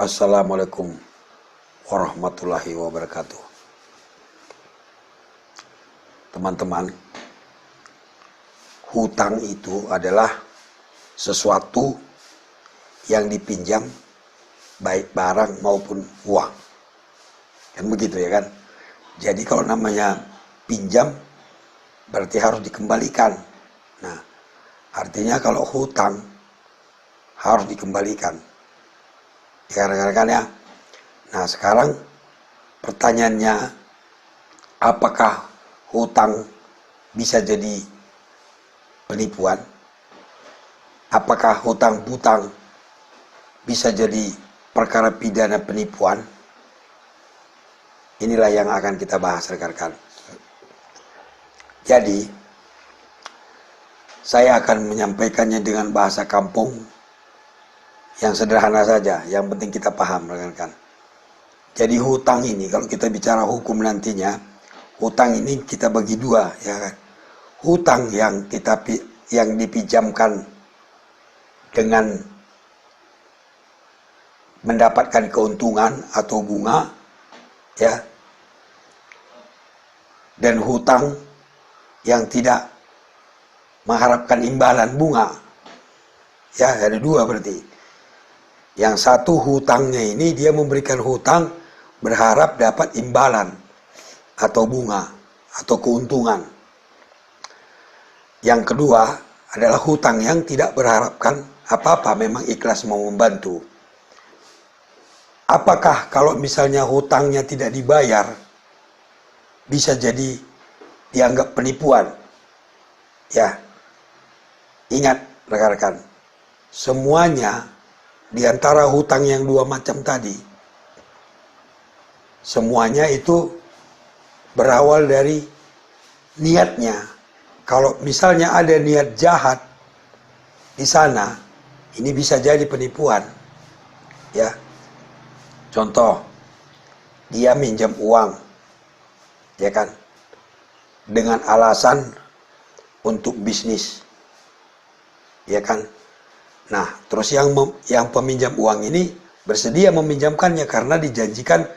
Assalamualaikum warahmatullahi wabarakatuh. Teman-teman, hutang itu adalah sesuatu yang dipinjam, baik barang maupun uang. Kan begitu ya kan? Jadi kalau namanya pinjam, berarti harus dikembalikan. Nah, artinya kalau hutang harus dikembalikan. Ya rekan-rekan ya. Nah sekarang pertanyaannya, apakah hutang bisa jadi penipuan? Apakah hutang-hutang bisa jadi perkara pidana penipuan? Inilah yang akan kita bahas rekan-rekan. Jadi saya akan menyampaikannya dengan bahasa kampung yang sederhana saja, yang penting kita paham rekan-rekan. Jadi hutang ini, kalau kita bicara hukum nantinya, hutang ini kita bagi dua, ya kan? Hutang yang dipinjamkan dengan mendapatkan keuntungan atau bunga, ya. Dan hutang yang tidak mengharapkan imbalan bunga. Ya, ada dua berarti. Yang satu hutangnya ini dia memberikan hutang berharap dapat imbalan atau bunga atau keuntungan. Yang kedua adalah hutang yang tidak berharapkan apa-apa, memang ikhlas mau membantu. Apakah kalau misalnya hutangnya tidak dibayar bisa jadi dianggap penipuan? Ya, ingat rekan-rekan, semuanya di antara hutang yang dua macam tadi, semuanya itu berawal dari niatnya. Kalau misalnya ada niat jahat di sana, ini bisa jadi penipuan. Ya, contoh, dia minjam uang, ya kan, dengan alasan untuk bisnis, ya kan. Nah, terus yang peminjam uang ini bersedia meminjamkannya karena dijanjikan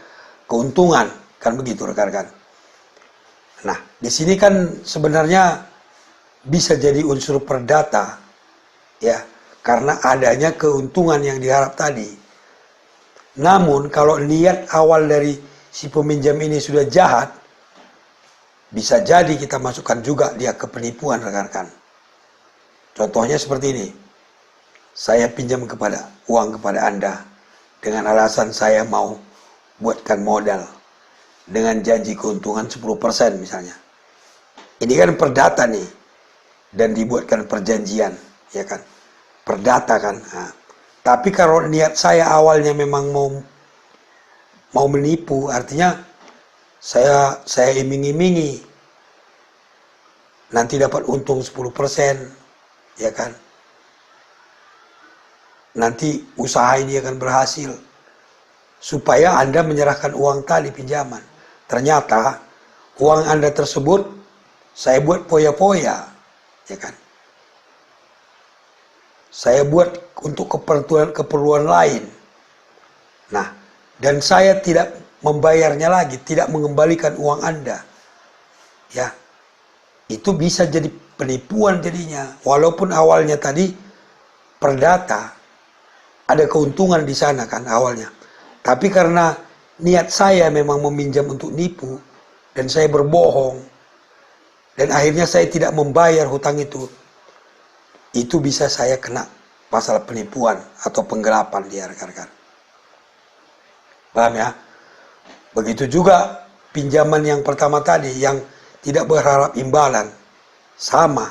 keuntungan, kan begitu rekan-rekan. Nah, di sini kan sebenarnya bisa jadi unsur perdata, ya, karena adanya keuntungan yang diharap tadi. Namun kalau niat awal dari si peminjam ini sudah jahat, bisa jadi kita masukkan juga dia ke penipuan rekan-rekan. Contohnya seperti ini. Saya pinjam uang kepada Anda dengan alasan saya mau buatkan modal dengan janji keuntungan 10% misalnya. Ini kan perdata nih, dan dibuatkan perjanjian, ya kan, perdata kan. Nah, tapi kalau niat saya awalnya memang mau menipu, artinya saya iming-imingi nanti dapat untung 10%, ya kan. Nanti usaha ini akan berhasil, supaya Anda menyerahkan uang tadi pinjaman. Ternyata uang Anda tersebut saya buat poya-poya, ya kan. Saya buat untuk keperluan lain. Nah, dan saya tidak membayarnya lagi, tidak mengembalikan uang Anda. Ya, itu bisa jadi penipuan jadinya. Walaupun awalnya tadi perdata, ada keuntungan di sana kan awalnya. Tapi karena niat saya memang meminjam untuk nipu, dan saya berbohong, dan akhirnya saya tidak membayar hutang itu bisa saya kena pasal penipuan atau penggelapan dia rekan-rekan. Paham ya? Begitu juga pinjaman yang pertama tadi yang tidak berharap imbalan, sama,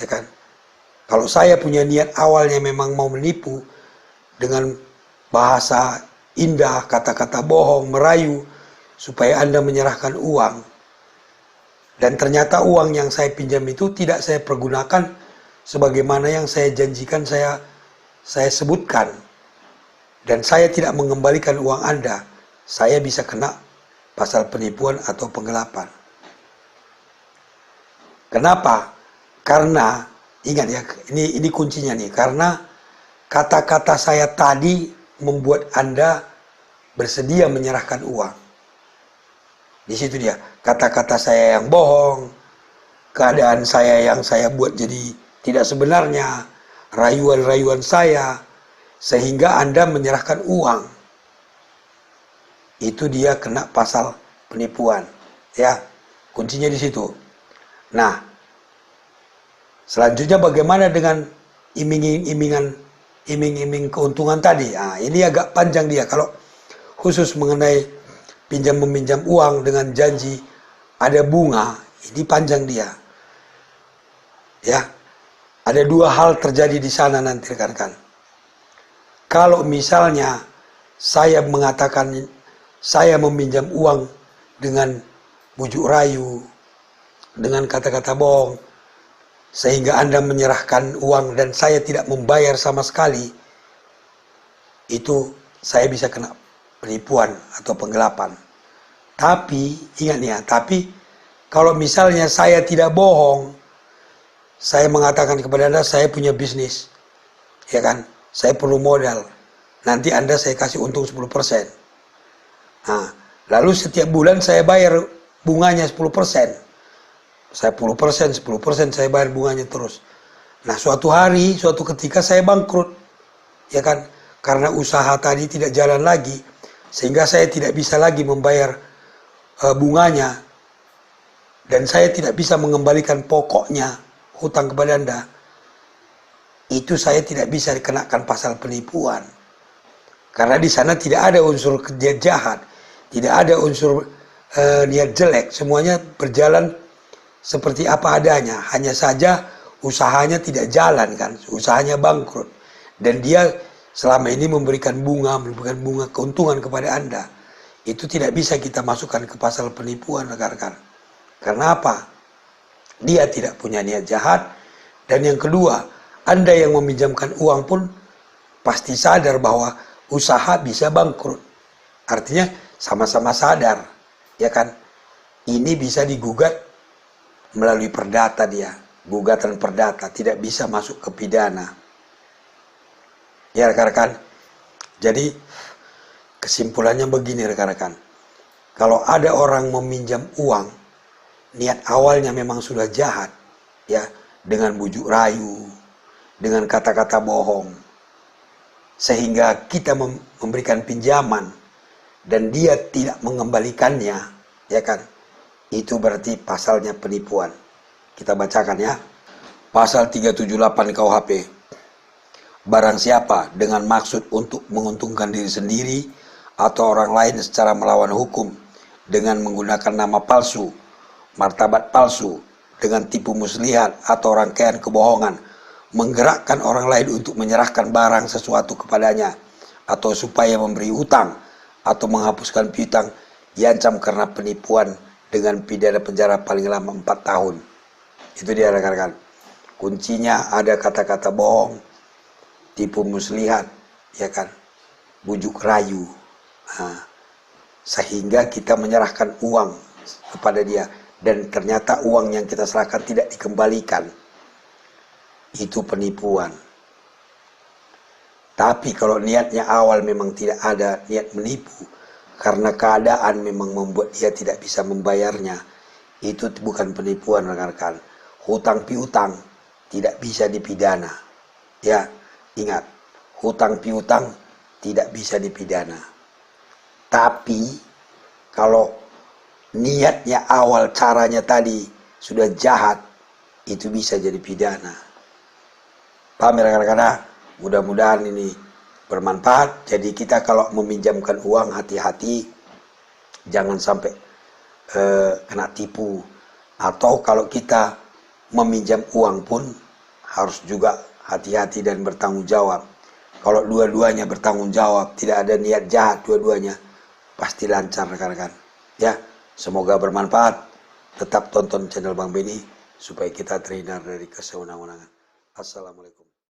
ya kan? Kalau saya punya niat awalnya memang mau menipu, dengan bahasa indah, kata-kata bohong, merayu, supaya Anda menyerahkan uang. Dan ternyata uang yang saya pinjam itu tidak saya pergunakan sebagaimana yang saya janjikan, saya sebutkan. Dan saya tidak mengembalikan uang Anda, saya bisa kena pasal penipuan atau penggelapan. Kenapa? Karena, ingat ya, ini kuncinya nih, karena kata-kata saya tadi membuat Anda bersedia menyerahkan uang. Di situ dia, kata-kata saya yang bohong, keadaan saya yang saya buat jadi tidak sebenarnya, rayuan-rayuan saya, sehingga Anda menyerahkan uang. Itu dia kena pasal penipuan. Ya, kuncinya di situ. Nah, selanjutnya bagaimana dengan iming-iming keuntungan tadi? Nah, ini agak panjang dia. Kalau khusus mengenai pinjam meminjam uang dengan janji ada bunga, ini panjang dia. Ya, ada dua hal terjadi di sana nanti rekan-rekan. Kalau misalnya saya mengatakan saya meminjam uang dengan bujuk rayu, dengan kata-kata bohong, sehingga Anda menyerahkan uang dan saya tidak membayar sama sekali, itu saya bisa kena penipuan atau penggelapan. Tapi, ingat ya, tapi kalau misalnya saya tidak bohong, saya mengatakan kepada Anda, saya punya bisnis, ya kan, saya perlu modal, nanti Anda saya kasih untung 10%. Nah, lalu setiap bulan saya bayar bunganya 10%. Saya 10%, 10% saya bayar bunganya terus. Nah, suatu hari, suatu ketika saya bangkrut, ya kan, karena usaha tadi tidak jalan lagi, sehingga saya tidak bisa lagi membayar bunganya, dan saya tidak bisa mengembalikan pokoknya hutang kepada Anda. Itu saya tidak bisa dikenakan pasal penipuan, karena di sana tidak ada unsur kerja jahat, tidak ada unsur niat jelek, semuanya berjalan seperti apa adanya. Hanya saja usahanya tidak jalan kan, usahanya bangkrut, dan dia selama ini memberikan bunga keuntungan kepada Anda. Itu tidak bisa kita masukkan ke pasal penipuan, rekan-rekan. Karena apa? Dia tidak punya niat jahat. Dan yang kedua, Anda yang meminjamkan uang pun pasti sadar bahwa usaha bisa bangkrut. Artinya sama-sama sadar, ya kan? Ini bisa digugat melalui perdata dia, gugatan perdata, tidak bisa masuk ke pidana. Ya rekan-rekan, jadi kesimpulannya begini rekan-rekan, kalau ada orang meminjam uang, niat awalnya memang sudah jahat, ya, dengan bujuk rayu, dengan kata-kata bohong, sehingga kita memberikan pinjaman dan dia tidak mengembalikannya, ya kan? Itu berarti pasalnya penipuan. Kita bacakan ya. Pasal 378 KUHP. Barang siapa dengan maksud untuk menguntungkan diri sendiri atau orang lain secara melawan hukum dengan menggunakan nama palsu, martabat palsu, dengan tipu muslihat atau rangkaian kebohongan, menggerakkan orang lain untuk menyerahkan barang sesuatu kepadanya, atau supaya memberi hutang atau menghapuskan piutang, diancam karena penipuan dengan pidana penjara paling lama 4 tahun. Itu dia rekan-rekan. Kuncinya ada kata-kata bohong, tipu muslihat, ya kan, bujuk rayu. Nah, sehingga kita menyerahkan uang kepada dia dan ternyata uang yang kita serahkan tidak dikembalikan. Itu penipuan. Tapi kalau niatnya awal memang tidak ada niat menipu, karena keadaan memang membuat dia tidak bisa membayarnya, itu bukan penipuan rekan-rekan. Hutang piutang tidak bisa dipidana. Ya, ingat, hutang piutang tidak bisa dipidana. Tapi kalau niatnya awal, caranya tadi sudah jahat, itu bisa jadi pidana. Paham ya rekan-rekan? Mudah-mudahan ini bermanfaat. Jadi kita kalau meminjamkan uang, hati-hati, jangan sampai kena tipu. Atau kalau kita meminjam uang pun harus juga hati-hati dan bertanggung jawab. Kalau dua-duanya bertanggung jawab, tidak ada niat jahat dua-duanya, pasti lancar rekan-rekan. Ya, semoga bermanfaat. Tetap tonton channel Bang Beni supaya kita terhindar dari kesewenang-wenangan. Assalamualaikum.